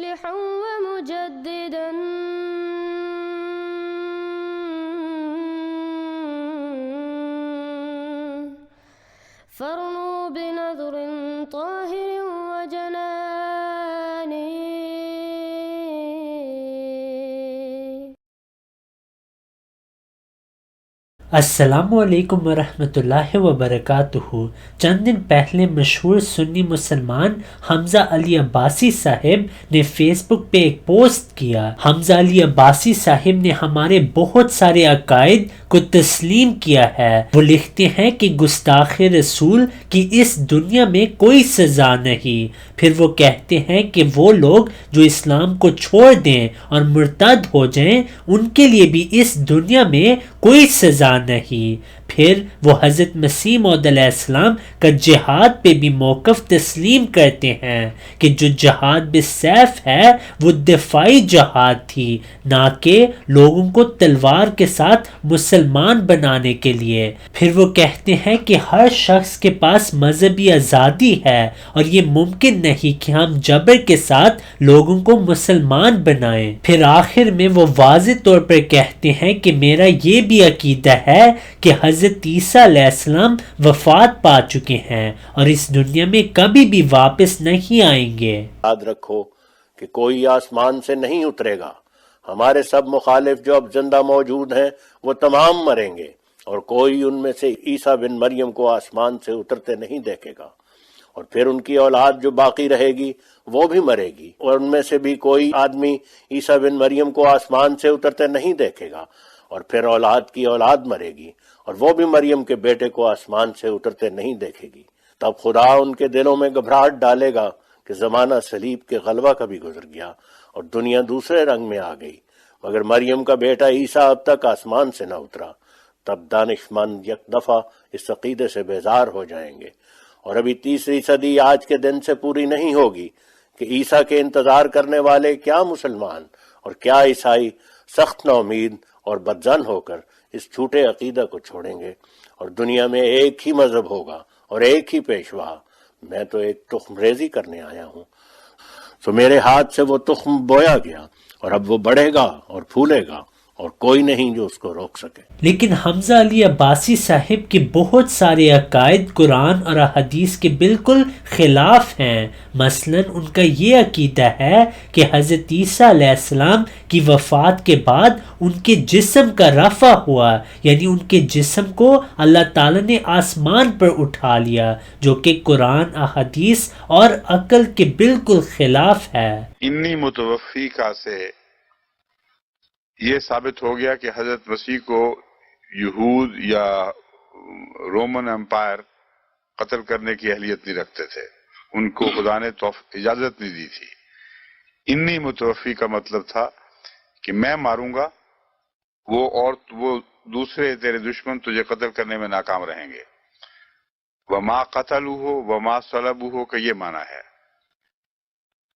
مصلحا ومجددا فارنوا بنظر طاهر وجنان. السلام علیکم ورحمۃ اللہ وبرکاتہ. چند دن پہلے مشہور سنی مسلمان حمزہ علی عباسی صاحب نے فیس بک پہ ایک پوسٹ کیا. حمزہ علی عباسی صاحب نے ہمارے بہت سارے عقائد کو تسلیم کیا ہے. وہ لکھتے ہیں کہ گستاخ رسول کی اس دنیا میں کوئی سزا نہیں. پھر وہ کہتے ہیں کہ وہ لوگ جو اسلام کو چھوڑ دیں اور مرتد ہو جائیں ان کے لیے بھی اس دنیا میں کوئی سزا نہیں. پھر وہ حضرت مسیح موعود علیہ السلام کا جہاد پہ بھی موقف تسلیم کرتے ہیں کہ جو جہاد بالسیف ہے وہ دفاعی جہاد تھی، نہ کہ لوگوں کو تلوار کے ساتھ مسلمان بنانے کے لیے. پھر وہ کہتے ہیں کہ ہر شخص کے پاس مذہبی آزادی ہے اور یہ ممکن نہیں کہ ہم جبر کے ساتھ لوگوں کو مسلمان بنائیں. پھر آخر میں وہ واضح طور پر کہتے ہیں کہ میرا یہ بھی عقیدہ ہے کہ حضرت عیسیٰ علیہ السلام وفات پا چکے ہیں اور اس دنیا میں کبھی بھی واپس نہیں آئیں گے. یاد رکھو کہ کوئی آسمان سے نہیں اترے گا. ہمارے سب مخالف جو اب زندہ موجود ہیں وہ تمام مریں گے، اور کوئی ان میں سے عیسیٰ بن مریم کو آسمان سے اترتے نہیں دیکھے گا. اور پھر ان کی اولاد جو باقی رہے گی وہ بھی مرے گی، اور ان میں سے بھی کوئی آدمی عیسیٰ بن مریم کو آسمان سے اترتے نہیں دیکھے گا. اور پھر اولاد کی اولاد مرے گی، اور وہ بھی مریم کے بیٹے کو آسمان سے اترتے نہیں دیکھے گی. تب خدا ان کے دلوں میں گھبراہٹ ڈالے گا کہ زمانہ صلیب کے غلبہ کا بھی گزر گیا اور دنیا دوسرے رنگ میں آ گئی، مگر مریم کا بیٹا عیسیٰ اب تک آسمان سے نہ اترا. تب دانشمند یک دفعہ اس عقیدے سے بیزار ہو جائیں گے. اور ابھی تیسری صدی آج کے دن سے پوری نہیں ہوگی کہ عیسیٰ کے انتظار کرنے والے کیا مسلمان اور کیا عیسائی سخت نا امید اور بدظن ہو کر اس جھوٹے عقیدہ کو چھوڑیں گے، اور دنیا میں ایک ہی مذہب ہوگا اور ایک ہی پیشوا. میں تو ایک تخم ریزی کرنے آیا ہوں، تو میرے ہاتھ سے وہ تخم بویا گیا، اور اب وہ بڑھے گا اور پھولے گا، اور کوئی نہیں جو اس کو روک سکے. لیکن حمزہ علی عباسی صاحب کے بہت سارے عقائد قرآن اور احادیث کے بالکل خلاف ہیں. مثلا ان کا یہ عقیدہ ہے کہ حضرت عیسیٰ علیہ السلام کی وفات کے بعد ان کے جسم کا رفع ہوا، یعنی ان کے جسم کو اللہ تعالیٰ نے آسمان پر اٹھا لیا، جو کہ قرآن، احادیث اور عقل کے بالکل خلاف ہے. انی متوفی کا سے یہ ثابت ہو گیا کہ حضرت مسیح کو یہود یا رومن امپائر قتل کرنے کی اہلیت نہیں رکھتے تھے، ان کو خدا نے اجازت نہیں دی تھی. انی متوفی کا مطلب تھا کہ میں ماروں گا وہ دوسرے تیرے دشمن تجھے قتل کرنے میں ناکام رہیں گے. وما قتلوہ وما صلبوہ کا یہ معنی ہے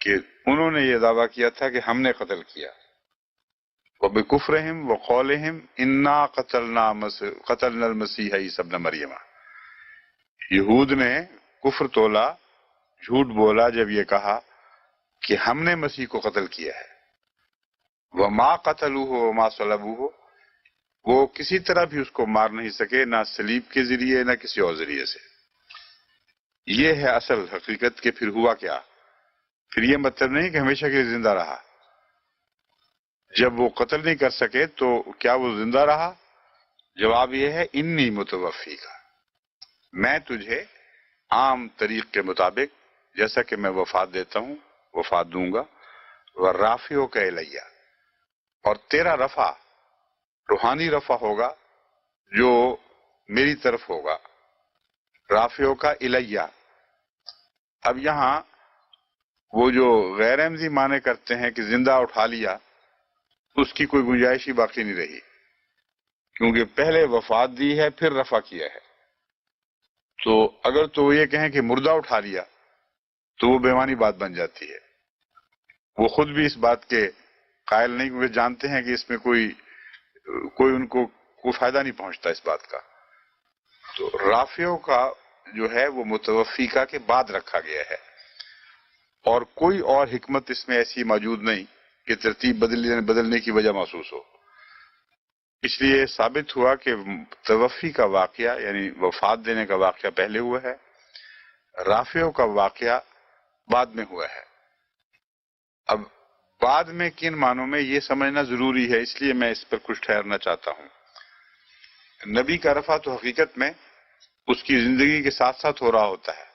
کہ انہوں نے یہ دعویٰ کیا تھا کہ ہم نے قتل کیا. وَبِكُفْرِهِمْ وَقَوْلِهِمْ إِنَّا قَتَلْنَا الْمَسِيحَ عِيسَىٰ ابْنَ مَرْيَمَ. یہود نے کفر تولا، جھوٹ بولا جب یہ کہا کہ ہم نے مسیح کو قتل کیا ہے. وَمَا قَتَلُوهُ وَمَا صَلَبُوهُ، وہ کسی طرح بھی اس کو مار نہیں سکے، نہ صلیب کے ذریعے نہ کسی اور ذریعے سے. یہ ہے اصل حقیقت کہ پھر ہوا کیا. پھر یہ مطلب نہیں کہ ہمیشہ کے لیے زندہ رہا. جب وہ قتل نہیں کر سکے تو کیا وہ زندہ رہا؟ جواب یہ ہے انی متوفی کا، میں تجھے عام طریق کے مطابق جیسا کہ میں وفات دیتا ہوں وفات دوں گا. ورافعو کا الیہ، اور تیرا رفع روحانی رفع ہوگا جو میری طرف ہوگا. رافعو کا الیہ. اب یہاں وہ جو غیر احمدی معنی کرتے ہیں کہ زندہ اٹھا لیا، اس کی کوئی گنجائش ہی باقی نہیں رہی، کیونکہ پہلے وفات دی ہے پھر رفع کیا ہے. تو اگر تو وہ یہ کہیں کہ مردہ اٹھا لیا تو وہ بےمانی بات بن جاتی ہے. وہ خود بھی اس بات کے قائل نہیں، کیونکہ جانتے ہیں کہ اس میں کوئی ان کو کوئی فائدہ نہیں پہنچتا اس بات کا. تو رافعو کا جو ہے وہ متوفی کا کے بعد رکھا گیا ہے. اور کوئی اور حکمت اس میں ایسی موجود نہیں کہ ترتیب بدلنے کی وجہ محسوس ہو۔ اس لیے ثابت ہوا کہ توفی کا واقعہ یعنی وفات دینے کا واقعہ پہلے ہوا ہے، رافع کا واقعہ بعد میں ہوا ہے۔ اب بعد میں کن معنوں میں یہ سمجھنا ضروری ہے، اس لیے میں اس پر کچھ ٹھہرنا چاہتا ہوں۔ نبی کا رفع تو حقیقت میں اس کی زندگی کے ساتھ ساتھ ہو رہا ہوتا ہے،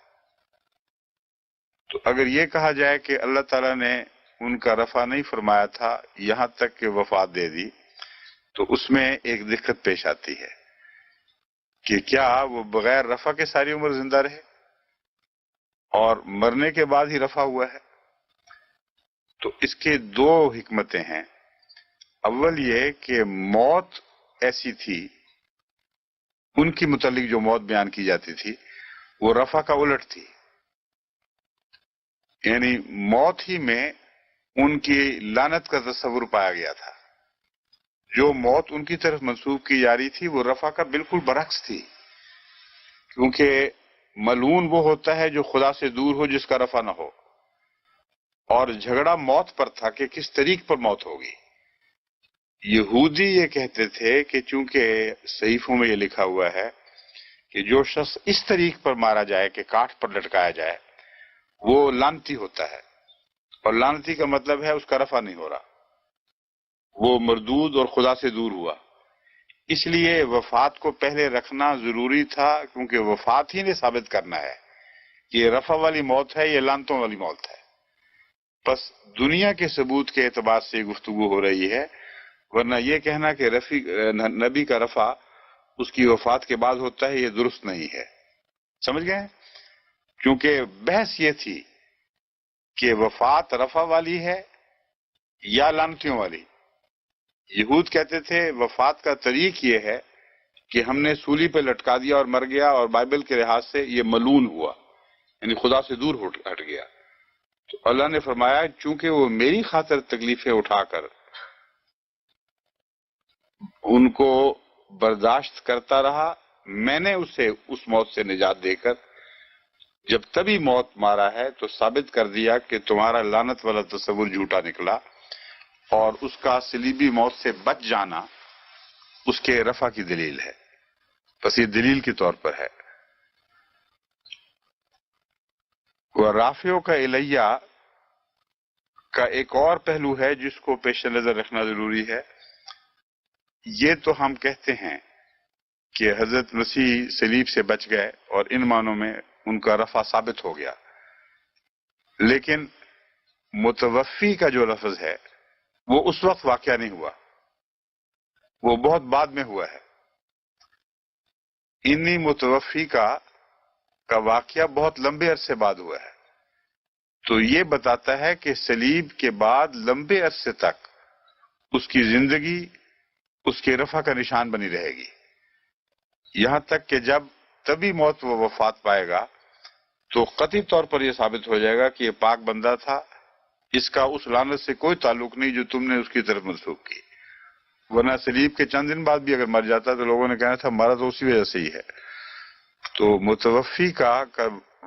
تو اگر یہ کہا جائے کہ اللہ تعالیٰ نے ان کا رفع نہیں فرمایا تھا یہاں تک کہ وفات دے دی، تو اس میں ایک دقت پیش آتی ہے کہ کیا وہ بغیر رفع کے ساری عمر زندہ رہے اور مرنے کے بعد ہی رفع ہوا ہے؟ تو اس کے دو حکمتیں ہیں۔ اول یہ کہ موت ایسی تھی، ان کی متعلق جو موت بیان کی جاتی تھی وہ رفع کا الٹ تھی، یعنی موت ہی میں ان کی لعنت کا تصور پایا گیا تھا۔ جو موت ان کی طرف منسوب کی جا رہی تھی وہ رفع کا بالکل برعکس تھی، کیونکہ ملعون وہ ہوتا ہے جو خدا سے دور ہو، جس کا رفع نہ ہو، اور جھگڑا موت پر تھا کہ کس طریق پر موت ہوگی۔ یہودی یہ کہتے تھے کہ چونکہ صحیفوں میں یہ لکھا ہوا ہے کہ جو شخص اس طریق پر مارا جائے کہ کاٹھ پر لٹکایا جائے وہ لعنتی ہوتا ہے، اور لعنتی کا مطلب ہے اس کا رفع نہیں ہو رہا، وہ مردود اور خدا سے دور ہوا۔ اس لیے وفات کو پہلے رکھنا ضروری تھا، کیونکہ وفات ہی نے ثابت کرنا ہے کہ یہ رفع والی موت ہے، یہ لعنتوں والی موت ہے۔ بس دنیا کے ثبوت کے اعتبار سے گفتگو ہو رہی ہے، ورنہ یہ کہنا کہ نبی کا رفع اس کی وفات کے بعد ہوتا ہے یہ درست نہیں ہے۔ سمجھ گئے؟ کیونکہ بحث یہ تھی کہ وفات رفع والی ہے یا لعنتیوں والی۔ یہود کہتے تھے وفات کا طریق یہ ہے کہ ہم نے سولی پہ لٹکا دیا اور مر گیا، اور بائبل کے لحاظ سے یہ ملعون ہوا، یعنی خدا سے دور ہٹ گیا۔ تو اللہ نے فرمایا چونکہ وہ میری خاطر تکلیفیں اٹھا کر ان کو برداشت کرتا رہا، میں نے اسے اس موت سے نجات دے کر جب تبھی موت مارا ہے تو ثابت کر دیا کہ تمہارا لعنت والا تصور جھوٹا نکلا، اور اس کا صلیبی موت سے بچ جانا اس کے رفع کی دلیل ہے۔ بس یہ دلیل کے طور پر ہے۔ رافعوں کا الیہ کا ایک اور پہلو ہے جس کو پیش نظر رکھنا ضروری ہے۔ یہ تو ہم کہتے ہیں کہ حضرت مسیح صلیب سے بچ گئے اور ان معنوں میں ان کا رفع ثابت ہو گیا، لیکن متوفی کا جو لفظ ہے وہ اس وقت واقعہ نہیں ہوا، وہ بہت بعد میں ہوا ہے۔ انی متوفی کا واقعہ بہت لمبے عرصے بعد ہوا ہے، تو یہ بتاتا ہے کہ صلیب کے بعد لمبے عرصے تک اس کی زندگی اس کے رفع کا نشان بنی رہے گی، یہاں تک کہ جب تبھی موت و وفات پائے گا تو قطعی طور پر یہ ثابت ہو جائے گا کہ یہ پاک بندہ تھا، اس کا اس لعنت سے کوئی تعلق نہیں جو تم نے اس کی طرف منسوخ کی۔ ورنہ صلیب کے چند دن بعد بھی اگر مر جاتا تو لوگوں نے کہنا تھا مرا تو اسی وجہ سے ہی ہے۔ تو متوفی کا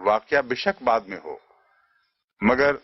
واقعہ بے شک بعد میں ہو، مگر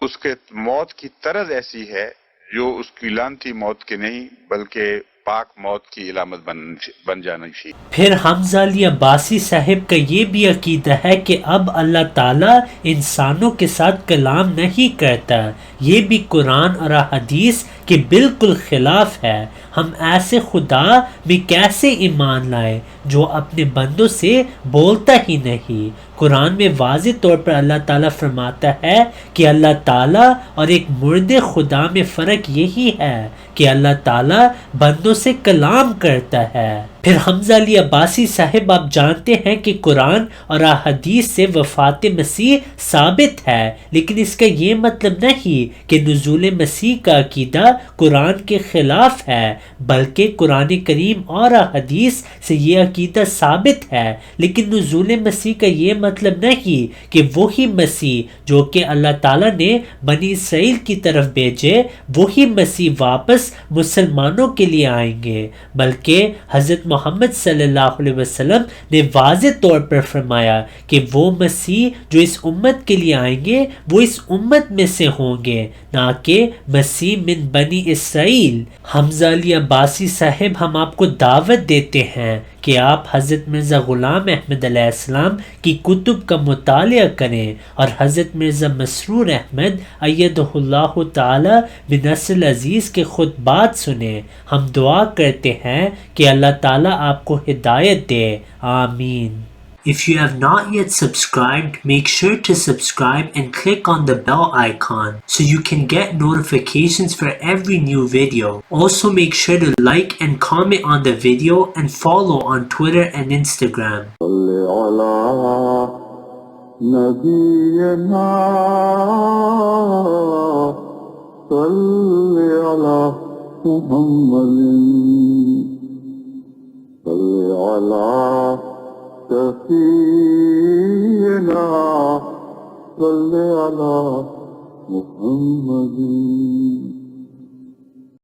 اس کے موت کی طرز ایسی ہے جو اس کی لعنتی موت کی نہیں بلکہ پاک موت کی علامت بن جانا چاہیے۔ پھر حمزہ علی عباسی صاحب کا یہ بھی عقیدہ ہے کہ اب اللہ تعالیٰ انسانوں کے ساتھ کلام نہیں کرتا، یہ بھی قرآن اور حدیث کے بالکل خلاف ہے۔ ہم ایسے خدا میں کیسے ایمان لائے جو اپنے بندوں سے بولتا ہی نہیں؟ قرآن میں واضح طور پر اللہ تعالیٰ فرماتا ہے کہ اللہ تعالیٰ اور ایک مردے خدا میں فرق یہی ہے کہ اللہ تعالیٰ بندوں سے کلام کرتا ہے۔ پھر حمزہ علی عباسی صاحب آپ جانتے ہیں کہ قرآن اور احادیث سے وفات مسیح ثابت ہے، لیکن اس کا یہ مطلب نہیں کہ نزول مسیح کا عقیدہ قرآن کے خلاف ہے، بلکہ قرآن کریم اور احادیث سے یہ عقیدہ ثابت ہے، لیکن نزول مسیح کا یہ مطلب نہیں کہ وہی مسیح جو کہ اللہ تعالیٰ نے بنی اسرائیل کی طرف بھیجے وہی مسیح واپس مسلمانوں کے لیے آئیں گے، بلکہ حضرت محمد صلی اللہ علیہ وسلم نے واضح طور پر فرمایا کہ وہ مسیح جو اس امت کے لیے آئیں گے وہ اس امت میں سے ہوں گے، نہ کہ مسیح من بنی اسرائیل۔ حمزہ علی عباسی صاحب، ہم آپ کو دعوت دیتے ہیں کہ آپ حضرت مرزا غلام احمد علیہ السلام کی کتب کا مطالعہ کریں اور حضرت مرزا مسرور احمد ایدہ اللہ تعالی بنصر العزیز کے خطبات سنیں۔ ہم دعا کرتے ہیں کہ اللہ تعالیٰ آپ کو ہدایت دے، آمین۔ If you have not yet subscribed, make sure to subscribe and click on the bell icon so you can get notifications for every new video. Also make sure to like and comment on the video and follow on Twitter and Instagram. سفينا صل على محمد